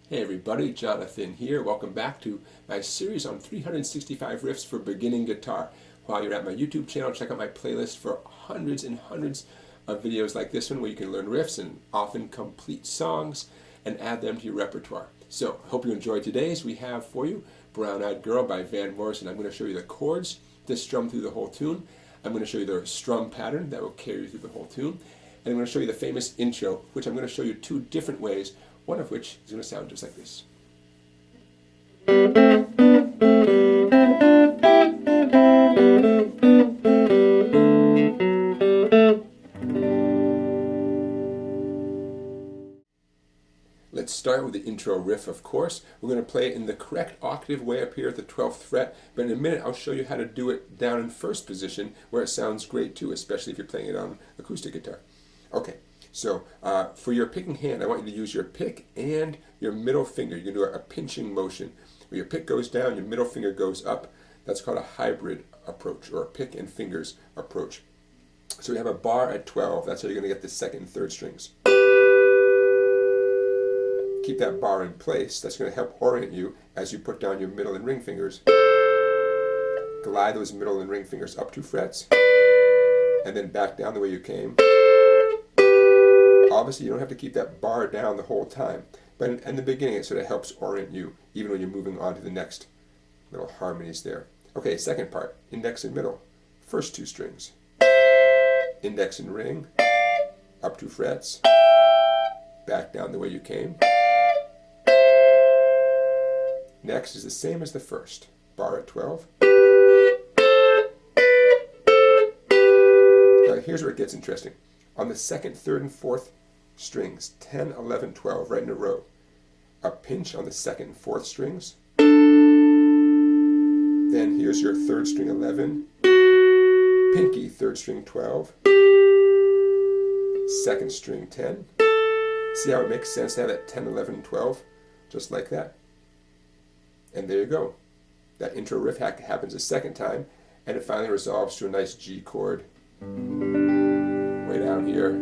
Hey everybody, Jonathan here. Welcome back to my series on 365 riffs for beginning guitar. While you're at my YouTube channel, check out my playlist for hundreds and hundreds of videos like this one where you can learn riffs and often complete songs and add them to your repertoire. So, I hope you enjoyed today's. We have for you Brown Eyed Girl by Morrison. I'm going to show you the chords to strum through the whole tune. I'm going to show you the strum pattern that will carry you through the whole tune. And I'm going to show you the famous intro, which I'm going to show you two different ways, one of which is going to sound just like this. Let's start with the intro riff, of course. We're going to play it in the correct octave way up here at the 12th fret, but in a minute I'll show you how to do it down in first position where it sounds great too, especially if you're playing it on acoustic guitar. Okay. So for your picking hand, I want you to use your pick and your middle finger. You can do a pinching motion. Where your pick goes down, your middle finger goes up. That's called a hybrid approach, or a pick and fingers approach. So we have a bar at 12. That's how you're going to get the second and third strings. Keep that bar in place. That's going to help orient you as you put down your middle and ring fingers. Glide those middle and ring fingers up 2 frets, and then back down the way you came. Obviously, you don't have to keep that bar down the whole time, but in the beginning it sort of helps orient you, even when you're moving on to the next little harmonies there. Okay, second part, index and middle. First 2 strings. Index and ring, up 2 frets, back down the way you came. Next is the same as the first, bar at 12. Now here's where it gets interesting. On the second, third, and fourth strings, 10, 11, 12, right in a row. A pinch on the second and fourth strings. Then here's your third string 11, pinky, third string 12, second string 10. See how it makes sense to have that 10, 11, and 12, just like that? And there you go. That intro riff happens a second time, and it finally resolves to a nice G chord. Way down here.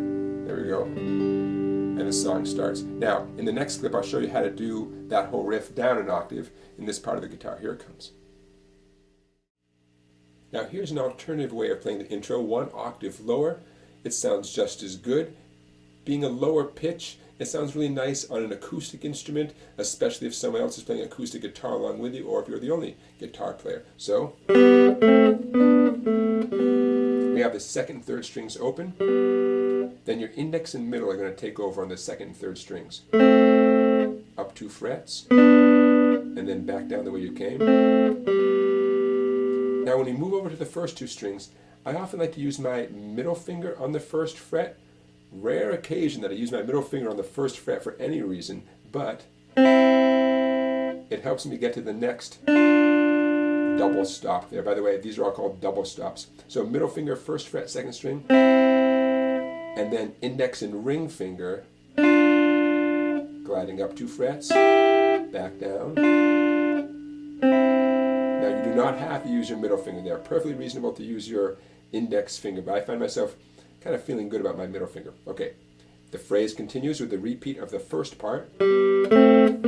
There we go. And the song starts. Now, in the next clip, I'll show you how to do that whole riff down an octave in this part of the guitar. Here it comes. Now, here's an alternative way of playing the intro, 1 octave lower. It sounds just as good. Being a lower pitch, it sounds really nice on an acoustic instrument, especially if someone else is playing acoustic guitar along with you, or if you're the only guitar player. So, we have the second and third strings open. Then your index and middle are going to take over on the second and third strings. Up 2 frets, and then back down the way you came. Now when you move over to the first 2 strings, I often like to use my middle finger on the first fret. Rare occasion that I use my middle finger on the first fret for any reason, but it helps me get to the next double stop there. By the way, these are all called double stops. So middle finger, first fret, second string, and then index and ring finger gliding up 2 frets, back down. Now you do not have to use your middle finger there. Perfectly reasonable to use your index finger, but I find myself kind of feeling good about my middle finger. Okay, the phrase continues with the repeat of the first part. And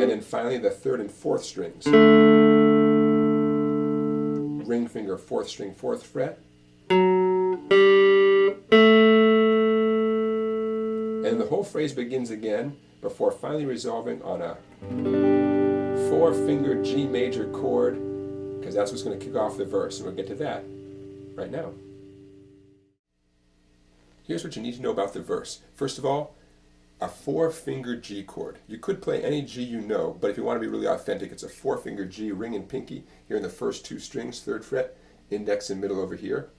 then finally the third and fourth strings. Ring finger, 4th string, 4th fret. And the whole phrase begins again before finally resolving on a 4-finger G major chord, because that's what's going to kick off the verse, and we'll get to that right now. Here's what you need to know about the verse. First of all, a 4-finger G chord. You could play any G you know, but if you want to be really authentic, it's a 4-finger G, ring and pinky, here in the first 2 strings, 3rd fret, index and middle over here.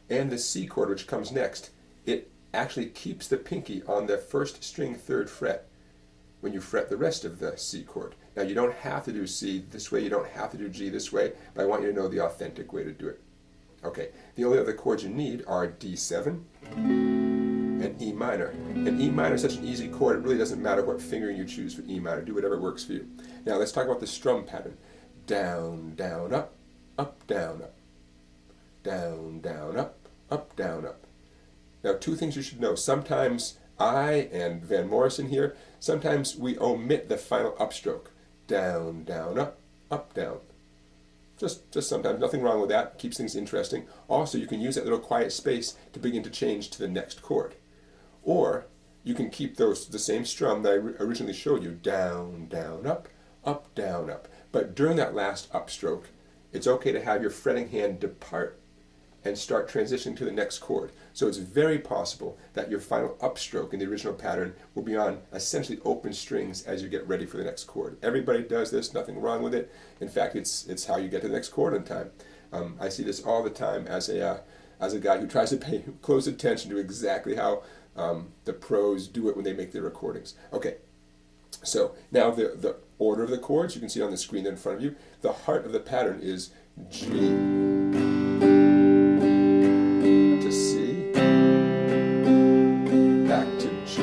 And the C chord, which comes next, it actually keeps the pinky on the 1st string, 3rd fret when you fret the rest of the C chord. Now you don't have to do C this way, you don't have to do G this way, but I want you to know the authentic way to do it. Okay, the only other chords you need are D7 and E minor. And E minor is such an easy chord, it really doesn't matter what fingering you choose for E minor. Do whatever works for you. Now let's talk about the strum pattern. Down, down, up, down, up. Down, down, up, down, up. Now 2 things you should know. Sometimes I and Van Morrison here, sometimes we omit the final upstroke. Down, down, up, down. Just sometimes, nothing wrong with that, keeps things interesting. Also, you can use that little quiet space to begin to change to the next chord. Or you can keep those the same strum that I originally showed you, down, down, up, down, up. But during that last upstroke, it's okay to have your fretting hand depart and start transitioning to the next chord. So it's very possible that your final upstroke in the original pattern will be on essentially open strings as you get ready for the next chord. Everybody does this, nothing wrong with it. In fact, it's how you get to the next chord in time. I see this all the time as a guy who tries to pay close attention to exactly how the pros do it when they make their recordings. Okay, so now the order of the chords, you can see it on the screen there in front of you. The heart of the pattern is G to C, back to G,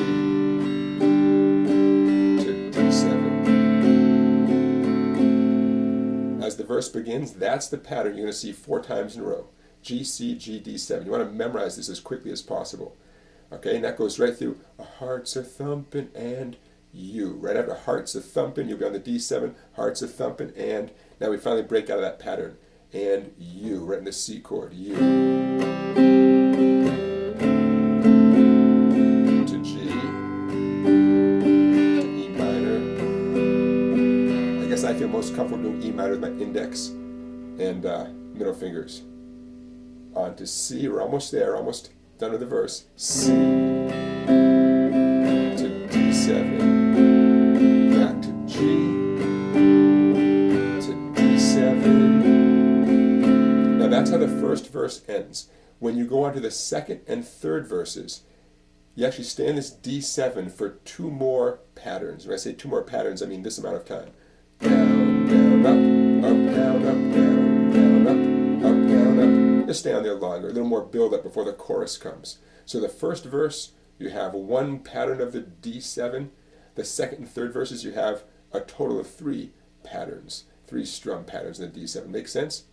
to D7. As the verse begins, that's the pattern you're going to see 4 times in a row. G, C, G, D7. You want to memorize this as quickly as possible. Okay, and that goes right through a hearts a thumping and you. Right after hearts a thumping, you'll be on the D7, hearts a thumping, and now we finally break out of that pattern. And you, right in the C chord, you. To G, to E minor. I guess I feel most comfortable doing E minor with my index and middle fingers. On to C, we're almost there, almost done with the verse. C to D7, back to G to D7. Now that's how the first verse ends. When you go on to the second and third verses, you actually stay in this D7 for 2 more patterns. When I say 2 more patterns, I mean this amount of time. Down, down, up, down, up, down, down, up, down, up. Just stay on there longer, a little more build up before the chorus comes. So the first verse, you have 1 pattern of the D7. The second and third verses, you have a total of 3 patterns, 3 strum patterns in the D7. Make sense?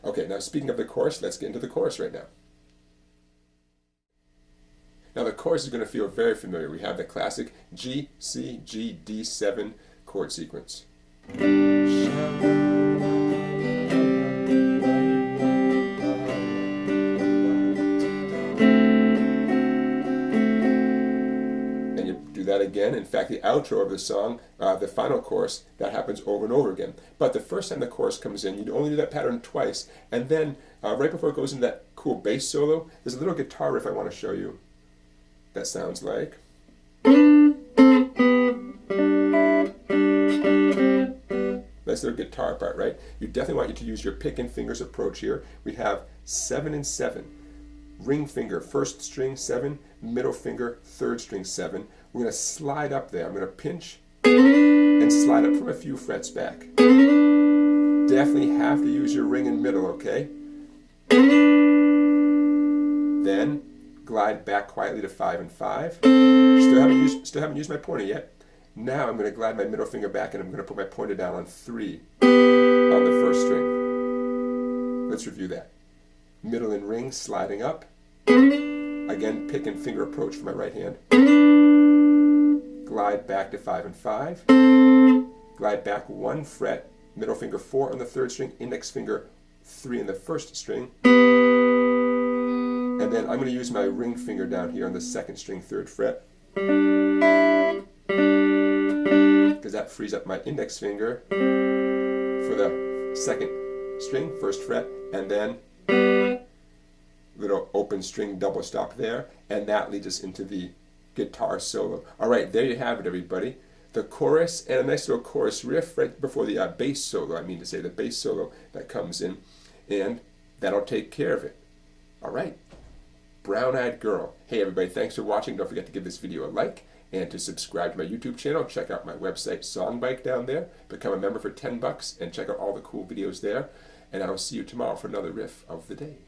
Okay, now speaking of the chorus, let's get into the chorus right now. Now the chorus is going to feel very familiar. We have the classic G, C, G, D7 chord sequence. That again. In fact, the outro of the song, the final chorus, that happens over and over again. But the first time the chorus comes in, you only do that pattern twice, and then right before it goes into that cool bass solo, there's a little guitar riff I want to show you that sounds like. That's their guitar part, right? You definitely want you to use your pick and fingers approach here. We have 7 and 7. Ring finger, first string 7, middle finger, third string 7. We're going to slide up there. I'm going to pinch and slide up from a few frets back. Definitely have to use your ring and middle, okay? Then glide back quietly to 5 and 5. Still haven't used my pointer yet. Now I'm going to glide my middle finger back and I'm going to put my pointer down on 3 on the first string. Let's review that. Middle and ring sliding up. Again, pick and finger approach for my right hand. Glide back to 5 and 5. Glide back 1 fret, middle finger 4 on the third string, index finger 3 in the first string. And then I'm going to use my ring finger down here on the second string, 3rd fret. Because that frees up my index finger for the second string, 1st fret, and then little open string double stop there, and that leads us into the guitar solo. All right, there you have it, everybody. The chorus and a nice little chorus riff right before the bass solo, I mean to say the bass solo that comes in, and that'll take care of it. All right, Brown-Eyed Girl. Hey everybody, thanks for watching. Don't forget to give this video a like and to subscribe to my YouTube channel. Check out my website, Songbike, down there. Become a member for $10 and check out all the cool videos there. And I will see you tomorrow for another riff of the day.